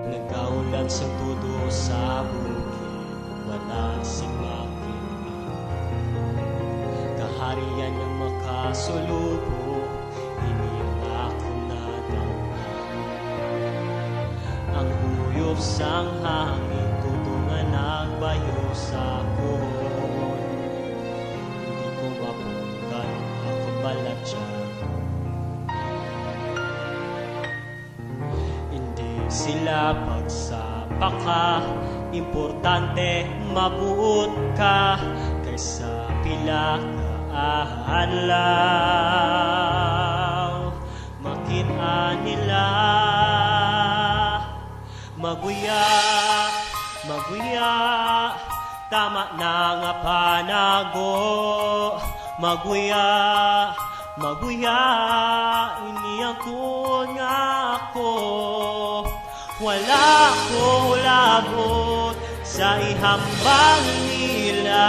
Nagkaulan sa tudo sa bukid, wala sing makinig. Kaharian ng makasulubo, iniyak ako na damdamin. Ang huyop sang hangin, tutungan nagbayo sa kuhon. Hindi ko mapungkan, ako balat siya. Sila pagsapaka, importante mabuot ka kaysa pila kaadlaw. Makita nila maguya, maguya, tama na nga panago. Maguya, maguya, iniyakon nga ako. Wala ko labot sa ihambang nila,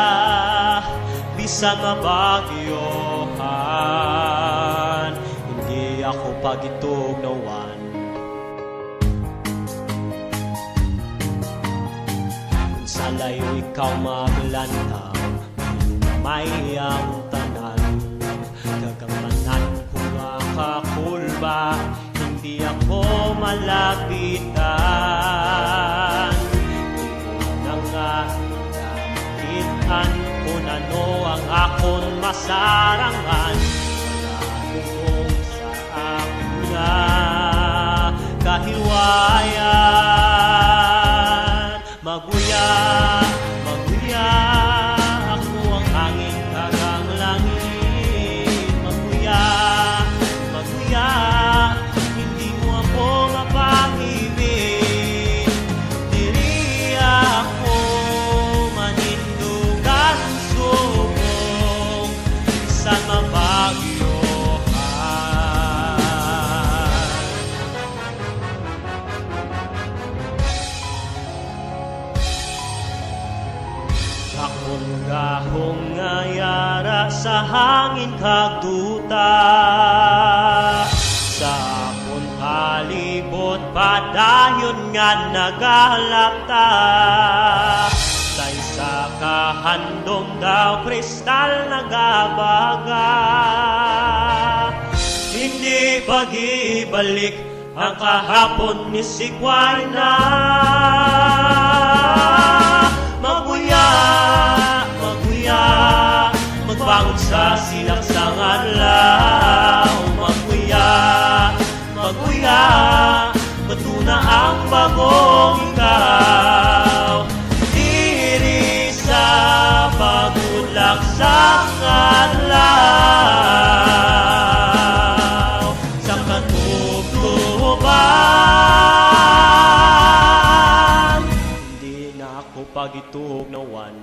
bisan mabagyohan, hindi ako pagitugnawan. Kung sa layo ikaw maglantang, may ang tanan, gagamanan ko nga kakulba, hindi ako malapitan. Nang nangamitan kung ano ang akon masarangan, kung sa akin nga kahiwayan. Maguya, maguya, ako ang hangin kagang langit. Maguya, maguya, akong gahong ngayara sa hangin kagduta, sa akong palibot padayon nga nagalapta. Sa isa kahandom daw kristal nagabaga, hindi pag-ibalik ang kahapon ni Sigway na. Maguya, maguya, magbangon sa silaksang adlaw. Maguya, maguya, matuna ang bagong ikaw. Diri sa pagulaksang adlaw, sa katugtuban, hindi na ako pagitugnawan.